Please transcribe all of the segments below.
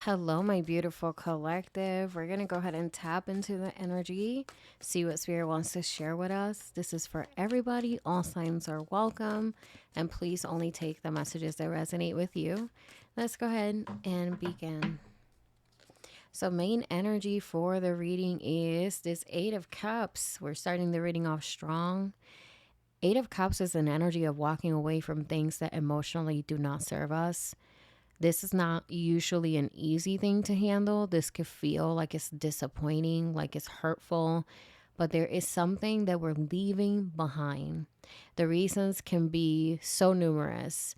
Hello, my beautiful collective. We're going to go ahead and tap into the energy, see what Spirit wants to share with us. This is for everybody. All signs are welcome. And please only take the messages that resonate with you. Let's go ahead and begin. So, main energy for the reading is this Eight of Cups. We're starting the reading off strong. Eight of Cups is an energy of walking away from things that emotionally do not serve us. This is not usually an easy thing to handle. This could feel like it's disappointing, like it's hurtful, but there is something that we're leaving behind. The reasons can be so numerous,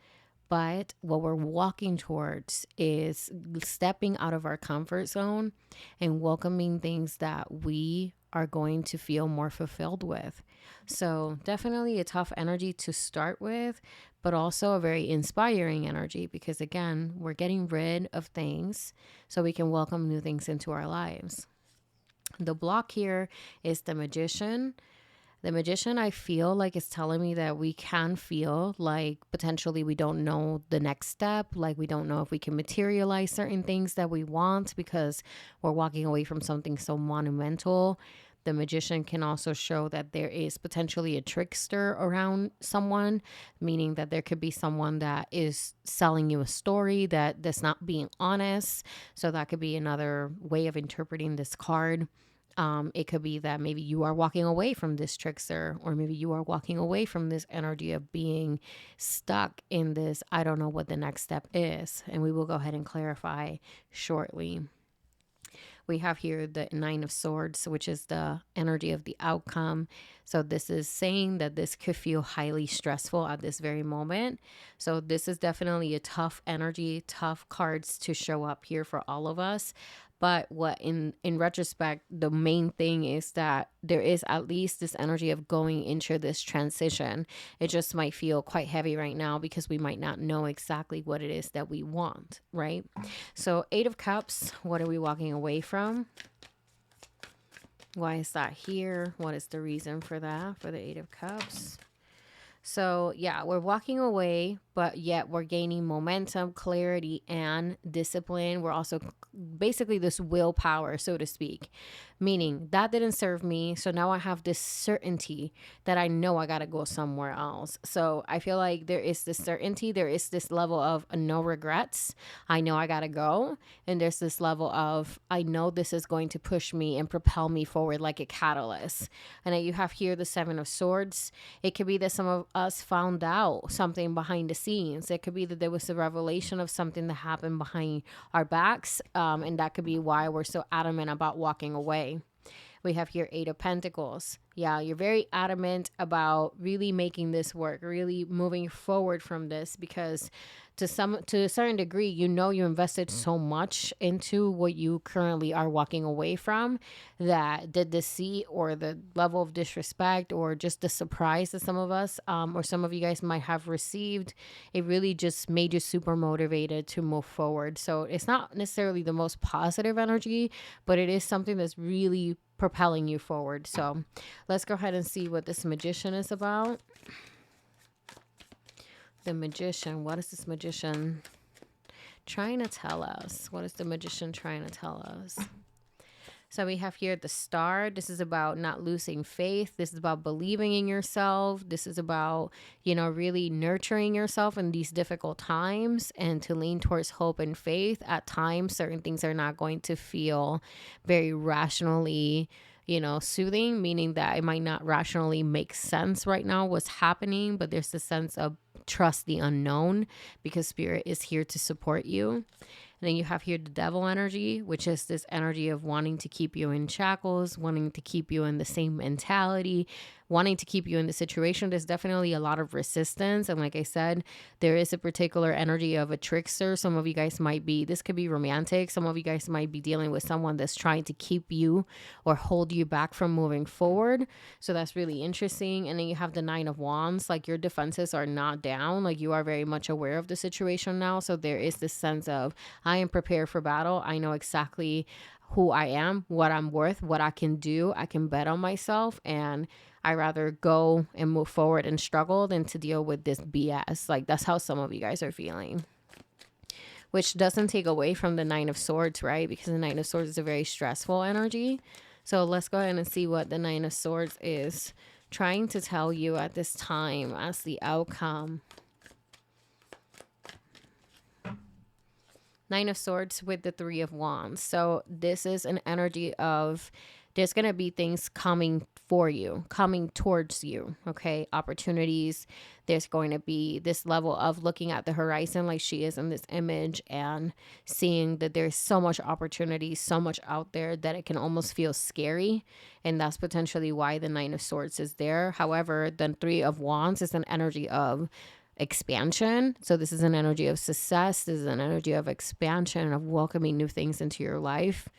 but what we're walking towards is stepping out of our comfort zone and welcoming things that we are going to feel more fulfilled with. So, definitely a tough energy to start with, but also a very inspiring energy because, again, we're getting rid of things so we can welcome new things into our lives. The block here is the Magician. The Magician, I feel like, is telling me that we can feel like potentially we don't know the next step, like we don't know if we can materialize certain things that we want because we're walking away from something so monumental. The Magician can also show that there is potentially a trickster around someone, meaning that there could be someone that is selling you a story that's not being honest. So that could be another way of interpreting this card. It could be that maybe you are walking away from this trickster, or maybe you are walking away from this energy of being stuck in this. I don't know what the next step is. And we will go ahead and clarify shortly. We have here the Nine of Swords, which is the energy of the outcome. So, this is saying that this could feel highly stressful at this very moment. So, this is definitely a tough energy, tough cards to show up here for all of us. But what in retrospect, the main thing is that there is at least this energy of going into this transition. It just might feel quite heavy right now because we might not know exactly what it is that we want, right? So, Eight of Cups, what are we walking away from? Why is that here? What is the reason for that, for the Eight of Cups? So, yeah, we're walking away, but yet we're gaining momentum, clarity, and discipline. We're also basically this willpower, so to speak, meaning that didn't serve me. So now I have this certainty that I know I got to go somewhere else. So I feel like there is this certainty, there is this level of no regrets. I know I got to go. And there's this level of I know this is going to push me and propel me forward like a catalyst. And then you have here the Seven of Swords. It could be that some of us found out something behind the scenes. It could be that there was a revelation of something that happened behind our backs. And that could be why we're so adamant about walking away. We have here Eight of Pentacles. Yeah, you're very adamant about really making this work, really moving forward from this because to a certain degree, you know you invested so much into what you currently are walking away from that the deceit or the level of disrespect or just the surprise that some of us or some of you guys might have received, it really just made you super motivated to move forward. So it's not necessarily the most positive energy, but it is something that's really propelling you forward. So let's go ahead and see what this Magician is about. The Magician, what is this Magician trying to tell us? What is the Magician trying to tell us? So we have here the Star. This is about not losing faith. This is about believing in yourself. This is about, really nurturing yourself in these difficult times and to lean towards hope and faith. At times, certain things are not going to feel very rationally, soothing, meaning that it might not rationally make sense right now what's happening, but there's a sense of trust the unknown because Spirit is here to support you. And then you have here the Devil energy, which is this energy of wanting to keep you in shackles, wanting to keep you in the same mentality, wanting to keep you in the situation. There's definitely a lot of resistance. And like I said, there is a particular energy of a trickster. Some of you guys might be, this could be romantic. Some of you guys might be dealing with someone that's trying to keep you or hold you back from moving forward. So that's really interesting. And then you have the Nine of Wands, like your defenses are not down. Like you are very much aware of the situation now. So there is this sense of, I am prepared for battle. I know exactly who I am, what I'm worth, what I can do. I can bet on myself, and I rather go and move forward and struggle than to deal with this BS. Like that's how some of you guys are feeling. which doesn't take away from the Nine of Swords, right? Because the Nine of Swords is a very stressful energy. So let's go ahead and see what the Nine of Swords is trying to tell you at this time as the outcome. Nine of Swords with the Three of Wands. So this is an energy of there's going to be things coming for you, coming towards you, okay? Opportunities. There's going to be this level of looking at the horizon like she is in this image and seeing that there's so much opportunity, so much out there that it can almost feel scary. And that's potentially why the Nine of Swords is there. However, the Three of Wands is an energy of expansion. So this is an energy of success. This is an energy of expansion, of welcoming new things into your life.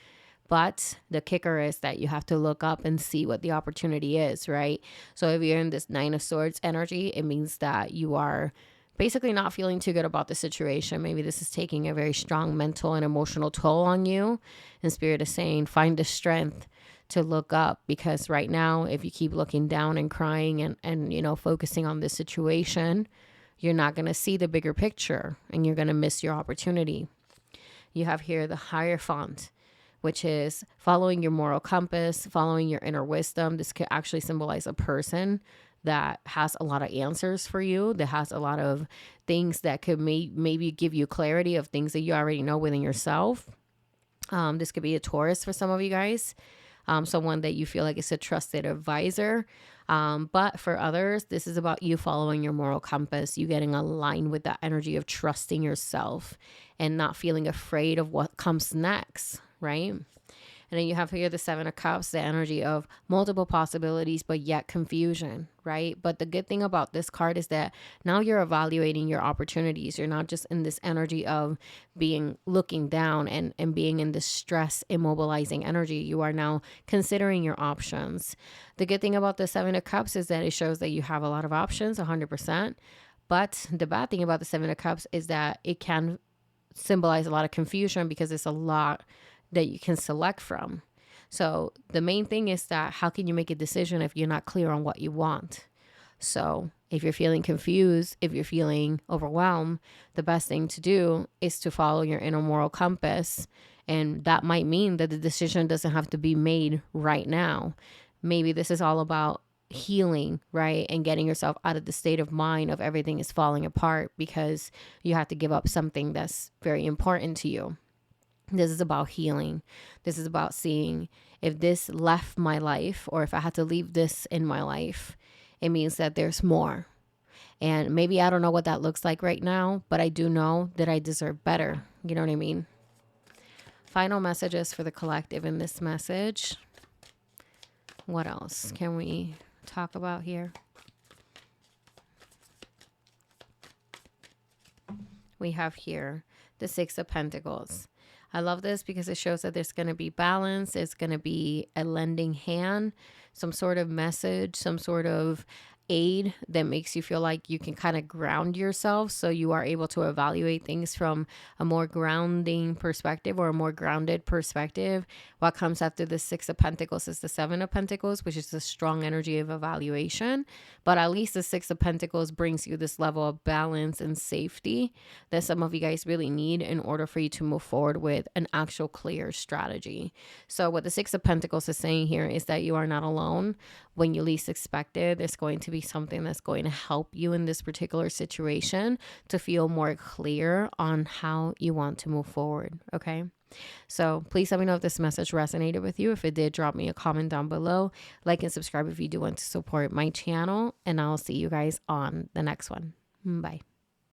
But the kicker is that you have to look up and see what the opportunity is, right? So if you're in this Nine of Swords energy, it means that you are basically not feeling too good about the situation. Maybe this is taking a very strong mental and emotional toll on you. And Spirit is saying, find the strength to look up, because right now, if you keep looking down and crying and focusing on this situation, you're not going to see the bigger picture and you're going to miss your opportunity. You have here the Hierophant, which is following your moral compass, following your inner wisdom. This could actually symbolize a person that has a lot of answers for you, that has a lot of things that could maybe give you clarity of things that you already know within yourself. This could be a Taurus for some of you guys, someone that you feel like is a trusted advisor. But for others, this is about you following your moral compass, you getting aligned with that energy of trusting yourself and not feeling afraid of what comes next, right? And then you have here the Seven of Cups, the energy of multiple possibilities, but yet confusion, right? But the good thing about this card is that now you're evaluating your opportunities. You're not just in this energy of looking down and being in this stress, immobilizing energy. You are now considering your options. The good thing about the Seven of Cups is that it shows that you have a lot of options, 100%. But the bad thing about the Seven of Cups is that it can symbolize a lot of confusion because it's a lot that you can select from. So the main thing is that how can you make a decision if you're not clear on what you want? So if you're feeling confused, if you're feeling overwhelmed, the best thing to do is to follow your inner moral compass. And that might mean that the decision doesn't have to be made right now. Maybe this is all about healing, right? And getting yourself out of the state of mind of everything is falling apart because you have to give up something that's very important to you. This is about healing. This is about seeing if this left my life or if I had to leave this in my life, it means that there's more. And maybe I don't know what that looks like right now, but I do know that I deserve better. You know what I mean? Final messages for the collective in this message. What else can we talk about here? We have here the Six of Pentacles. I love this because it shows that there's going to be balance. It's going to be a lending hand, some sort of message, some sort of aid that makes you feel like you can kind of ground yourself, so you are able to evaluate things from a more grounding perspective or a more grounded perspective. What comes after the Six of Pentacles is the Seven of Pentacles, which is the strong energy of evaluation. But at least the Six of Pentacles brings you this level of balance and safety that some of you guys really need in order for you to move forward with an actual clear strategy. So what the Six of Pentacles is saying here is that you are not alone. When you least expect it, there's going to be something that's going to help you in this particular situation to feel more clear on how you want to move forward. Okay. So please let me know if this message resonated with you. If it did, drop me a comment down below. Like and subscribe if you do want to support my channel. And I'll see you guys on the next one. Bye.